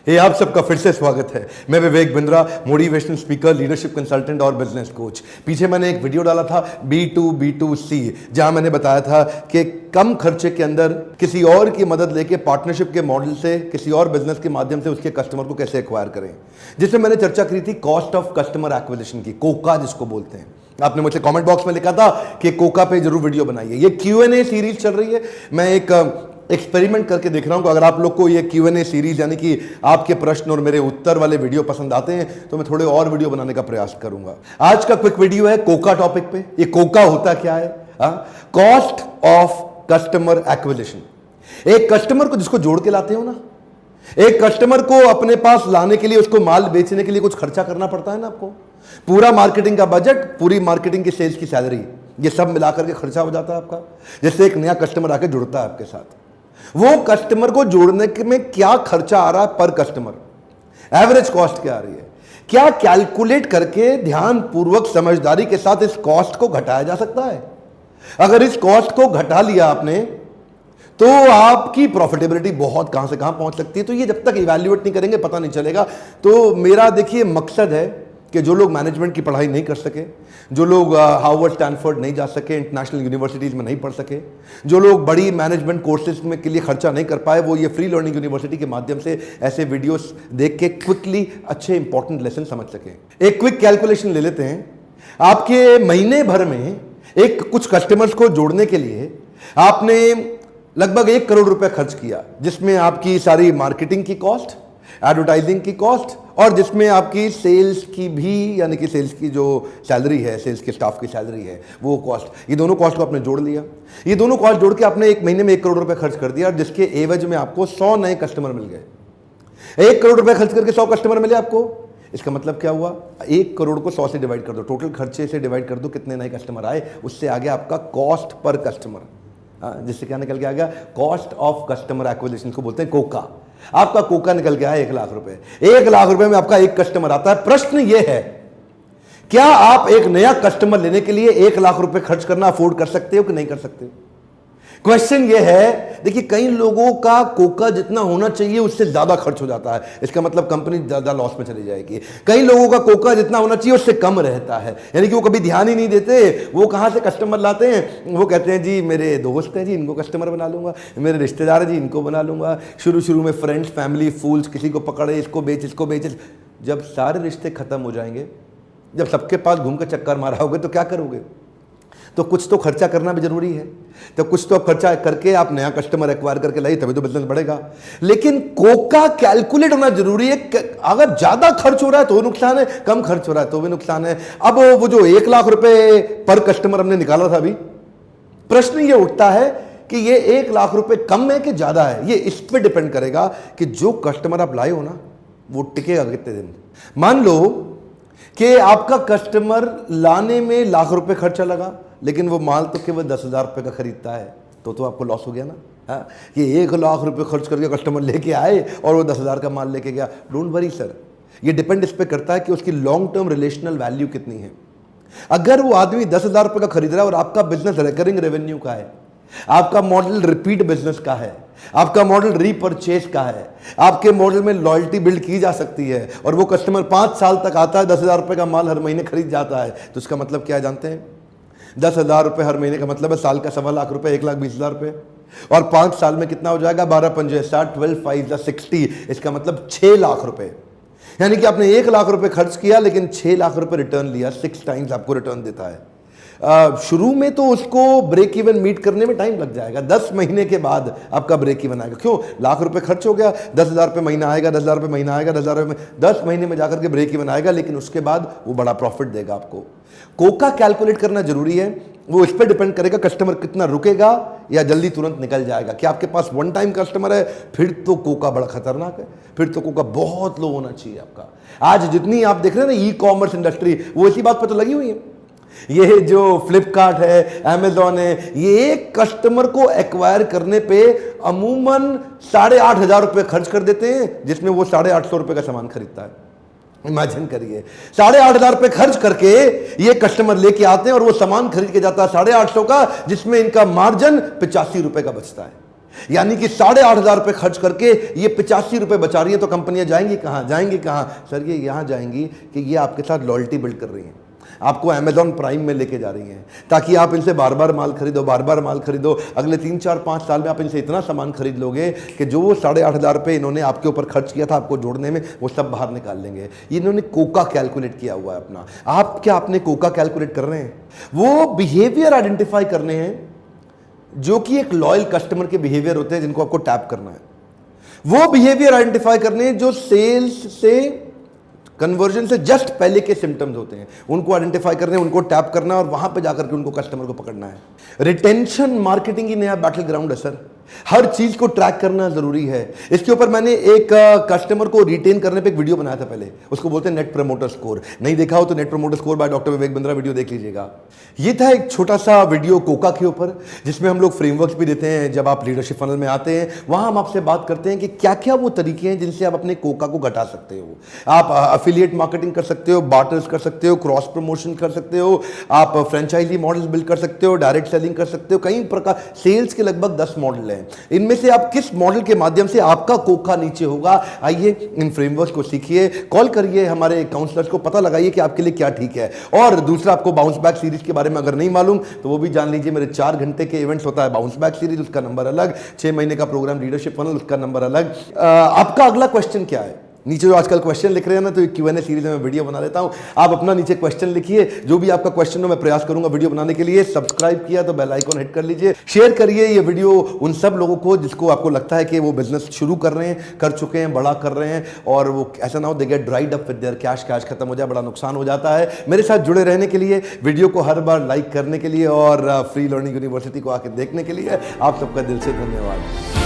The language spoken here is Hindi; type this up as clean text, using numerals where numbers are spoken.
आप सबका फिर से स्वागत है। मैं Vivek Bindra, motivational speaker, leadership consultant और बिजनेस कोच। पीछे मैंने एक वीडियो डाला था B2B2C, जहां मैंने बताया था कि कम खर्चे के अंदर किसी और की मदद लेके पार्टनरशिप के मॉडल से किसी और बिजनेस के माध्यम से उसके कस्टमर को कैसे एक्वायर करें, जिसमें मैंने चर्चा की थी कॉस्ट ऑफ कस्टमर एक्विजिशन की, कोका जिसको बोलते हैं। आपने मुझे कमेंट बॉक्स में लिखा था कि कोका पे जरूर वीडियो बनाइए। ये Q&A सीरीज चल रही है। मैं एक एक्सपेरिमेंट करके देख रहा हूं कि अगर आप लोग को ये Q&A सीरीज यानी कि आपके प्रश्न और मेरे उत्तर वाले वीडियो पसंद आते हैं तो मैं थोड़े और वीडियो बनाने का प्रयास करूंगा। आज का क्विक वीडियो है कोका टॉपिक पे। ये कोका होता क्या है? Cost of customer acquisition. एक कस्टमर को जिसको जोड़ के लाते हो ना, एक कस्टमर को अपने पास लाने के लिए, उसको माल बेचने के लिए कुछ खर्चा करना पड़ता है ना आपको। पूरा मार्केटिंग का बजट, पूरी मार्केटिंग की सेल्स की सैलरी, ये सब मिलाकर के खर्चा हो जाता है आपका। जैसे एक नया कस्टमर आके जुड़ता है आपके साथ, वो कस्टमर को जोड़ने में क्या खर्चा आ रहा है पर कस्टमर, एवरेज कॉस्ट क्या आ रही है, क्या कैलकुलेट करके ध्यान पूर्वक समझदारी के साथ इस कॉस्ट को घटाया जा सकता है। अगर इस कॉस्ट को घटा लिया आपने तो आपकी प्रॉफिटेबिलिटी बहुत कहां से कहां पहुंच सकती है। तो ये जब तक इवैल्यूएट नहीं करेंगे पता नहीं चलेगा। तो मेरा देखिए मकसद है कि जो लोग मैनेजमेंट की पढ़ाई नहीं कर सके, जो लोग हार्वर्ड स्टैनफोर्ड नहीं जा सके, इंटरनेशनल यूनिवर्सिटीज़ में नहीं पढ़ सके, जो लोग बड़ी मैनेजमेंट कोर्सेज में के लिए खर्चा नहीं कर पाए, वो ये फ्री लर्निंग यूनिवर्सिटी के माध्यम से ऐसे वीडियोस देख के क्विकली अच्छे इंपॉर्टेंट लेसन समझ सकें। एक क्विक कैलकुलेशन ले लेते हैं। आपके महीने भर में एक कुछ कस्टमर्स को जोड़ने के लिए आपने लगभग 1 करोड़ रुपए खर्च किया, जिसमें आपकी सारी मार्केटिंग की कॉस्ट, एडवर्टाइजिंग की कॉस्ट और जिसमें आपकी सेल्स की भी, यानी कि सेल्स की जो सैलरी है, सेल्स के स्टाफ की सैलरी है, वो कॉस्ट, ये दोनों कॉस्ट को आपने जोड़ लिया। ये दोनों कॉस्ट जोड़ के आपने एक महीने में 1 करोड़ रुपए खर्च कर दिया, जिसके एवज में आपको 100 नए कस्टमर मिल गए। 1 करोड़ रुपए खर्च करके 100 कस्टमर मिले आपको। इसका मतलब क्या हुआ? 1 करोड़ को 100 से डिवाइड कर दो, टोटल खर्चे से डिवाइड कर दो, कितने नए कस्टमर आए, उससे आगे आपका कॉस्ट पर कस्टमर, जिससे क्या निकल के आ गया? कॉस्ट ऑफ कस्टमर एक्विजिशन को बोलते हैं कोका। आपका कोका निकल गया है 1 लाख रुपए। 1 लाख रुपए में आपका एक कस्टमर आता है। प्रश्न यह है, क्या आप एक नया कस्टमर लेने के लिए 1 लाख रुपए खर्च करना अफोर्ड कर सकते हो कि नहीं कर सकते? क्वेश्चन यह है, देखिए कई लोगों का कोका जितना होना चाहिए उससे ज्यादा खर्च हो जाता है। इसका मतलब कंपनी ज्यादा लॉस में चली जाएगी। कई लोगों का कोका जितना होना चाहिए उससे कम रहता है, यानी कि वो कभी ध्यान ही नहीं देते। वो कहां से कस्टमर लाते हैं? वो कहते हैं जी मेरे दोस्त हैं जी, इनको कस्टमर बना लूंगा, मेरे रिश्तेदार हैं जी, इनको बना लूंगा। शुरू में फ्रेंड्स, फैमिली, फूल्स, किसी को पकड़े, इसको बेच, इसको बेच। जब सारे रिश्ते खत्म हो जाएंगे, जब सबके पास घूम कर चक्कर मारा होगे तो क्या करोगे? तो कुछ तो खर्चा करना भी जरूरी है। तो कुछ तो खर्चा करके आप नया कस्टमर एक्वायर करके लाइए, तभी तो बिजनेस बढ़ेगा। लेकिन कोका कैलकुलेट होना जरूरी है। अगर ज्यादा खर्च हो रहा है तो नुकसान है, कम खर्च हो रहा है तो भी नुकसान है। अब वो जो 1 लाख रुपए पर कस्टमर हमने निकाला था, अभी प्रश्न ये उठता है कि ये 1 लाख रुपए कम है कि ज्यादा है। ये इस पर डिपेंड करेगा कि जो कस्टमर आप लाए हो ना, वो टिकेगा कितने दिन। मान लो कि आपका कस्टमर लाने में लाख रुपए खर्चा लगा, लेकिन वो माल तो केवल 10,000 रुपए का खरीदता है, तो आपको लॉस हो गया ना। कि 1 लाख रुपए खर्च करके कस्टमर लेके आए और वो 10,000 का माल लेके गया। डोंट वरी सर, ये डिपेंड इस पे करता है कि उसकी लॉन्ग टर्म रिलेशनल वैल्यू कितनी है। अगर वो आदमी 10,000 रुपए का खरीद रहा है और आपका बिजनेस रिकरिंग रेवेन्यू का है, आपका मॉडल रिपीट बिजनेस का है, आपका मॉडल रीपरचेज का है, आपके मॉडल में लॉयल्टी बिल्ड की जा सकती है और वो कस्टमर 5 साल तक आता है, 10,000 रुपए का माल हर महीने खरीद जाता है, तो इसका मतलब क्या जानते हैं? 10,000 रुपए हर महीने का मतलब है साल का 1.25 लाख रुपए, 1,20,000 रुपए। और 5 साल में कितना हो जाएगा? 12 पंजे 60, 12 5 60। इसका मतलब 6 लाख रुपए। यानी कि आपने 1 लाख रुपए खर्च किया लेकिन 6 लाख रुपए रिटर्न लिया। 6 टाइम्स आपको रिटर्न देता है। शुरू में तो उसको ब्रेक इवन मीट करने में टाइम लग जाएगा। 10 महीने के बाद आपका ब्रेक इवन आएगा। क्यों? लाख रुपए खर्च हो गया, 10,000 रुपए महीना आएगा, 10,000 रुपए महीना आएगा, 10,000 रुपए 10 महीने में जाकर के ब्रेक इवन आएगा, लेकिन उसके बाद वो बड़ा प्रॉफिट देगा आपको। कोका कैलकुलेट करना जरूरी है। वो इस पर डिपेंड करेगा कस्टमर कितना रुकेगा या जल्दी तुरंत निकल जाएगा। कि आपके पास वन टाइम कस्टमर है, फिर तो कोका बड़ा खतरनाक है, फिर तो कोका बहुत लो होना चाहिए आपका। आज जितनी आप देख रहे हैं ना ई कॉमर्स इंडस्ट्री, वो इसी बात पर तो लगी हुई है। ये जो फ्लिपकार्ट है, अमेजॉन है, ये एक कस्टमर को एक्वायर करने पे अमूमन 8,500 रुपए खर्च कर देते हैं, जिसमें वो 850 रुपए का सामान खरीदता है। इमेजिन करिए, 8,500 रुपए खर्च करके ये कस्टमर लेके आते हैं और वो सामान खरीद के जाता है 850 का, जिसमें इनका मार्जिन 85 रुपए का बचता है। यानी कि 8,500 रुपए खर्च करके ये 85 रुपए बचा रही है, तो कंपनियां जाएंगी कहां? जाएंगी कहां सर? ये यहां जाएंगी कि ये आपके साथ लॉयल्टी बिल्ड कर रही हैं, आपको अमेजॉन प्राइम में लेके जा रही हैं, ताकि आप इनसे बार बार माल खरीदो, बार बार माल खरीदो। अगले 3, 4, 5 साल में आप इनसे इतना सामान खरीद लोगे कि जो वो 8,500 रुपये इन्होंने आपके ऊपर खर्च किया था आपको जोड़ने में, वो सब बाहर निकाल लेंगे। इन्होंने कोका कैलकुलेट किया हुआ है अपना। आप क्या अपने कोका कैलकुलेट कर रहे हैं? वो बिहेवियर आइडेंटिफाई करने हैं जो कि एक लॉयल कस्टमर के बिहेवियर होते हैं, जिनको आपको टैप करना है। वो बिहेवियर आइडेंटिफाई करने हैं जो सेल्स से, कन्वर्जन से जस्ट पहले के सिम्टम्स होते हैं, उनको आइडेंटिफाई करने, उनको टैप करना और वहां पे जाकर के उनको कस्टमर को पकड़ना है। रिटेंशन मार्केटिंग ही नया बैटल ग्राउंड है सर। हर चीज को ट्रैक करना जरूरी है। इसके ऊपर मैंने एक कस्टमर को रिटेन करने पे एक वीडियो बनाया था पहले, उसको बोलते हैं नेट प्रमोटर स्कोर। नहीं देखा हो तो net promoter score by doctor Vivek Bindra video देख लीजिएगा। ये था एक छोटा सा वीडियो कोका के ऊपर, जिसमें हम लोग फ्रेमवर्क्स भी देते हैं। जब आप लीडरशिप फनल में आते हैं, वहां हम आपसे बात करते हैं कि क्या क्या वो तरीके हैं जिनसे आप अपने कोका को घटा सकते हो। आप एफिलिएट मार्केटिंग कर सकते हो, बार्टर्स कर सकते हो, क्रॉस प्रमोशन कर सकते हो, आप फ्रेंचाइजी मॉडल्स बिल्ड कर सकते हो, डायरेक्ट सेलिंग कर सकते हो। कई प्रकार, सेल्स के लगभग 10 मॉडल हैं। इनमें से आप किस मॉडल के माध्यम से आपका कोका नीचे होगा, आइए इन फ्रेमवर्क को सीखिए। कॉल करिए हमारे काउंसलर्स को, पता लगाइए कि आपके लिए क्या ठीक है। और दूसरा, आपको बाउंस बैक सीरीज के बारे में अगर नहीं मालूम तो वो भी जान लीजिए। मेरे 4 घंटे के इवेंट्स होता है बाउंस बैक सीरीज, उसका नंबर अलग। 6 महीने का प्रोग्राम लीडरशिप फनल, उसका नंबर अलग। आपका अगला क्वेश्चन क्या है? नीचे जो आजकल क्वेश्चन लिख रहे हैं ना, तो Q&A सीरीज में मैं वीडियो बना देता हूं। आप अपना नीचे क्वेश्चन लिखिए, जो भी आपका क्वेश्चन हो मैं प्रयास करूंगा वीडियो बनाने के लिए। सब्सक्राइब किया तो बेल आइकन हिट कर लीजिए। शेयर करिए ये वीडियो उन सब लोगों को जिसको आपको लगता है कि वो बिजनेस शुरू कर रहे हैं, कर चुके हैं, बड़ा कर रहे हैं, और वो ऐसा ना हो they get dried up with their cash खत्म हो जाए, बड़ा नुकसान हो जाता है। मेरे साथ जुड़े रहने के लिए, वीडियो को हर बार लाइक करने के लिए और फ्री लर्निंग यूनिवर्सिटी को आके देखने के लिए आप सबका दिल से धन्यवाद।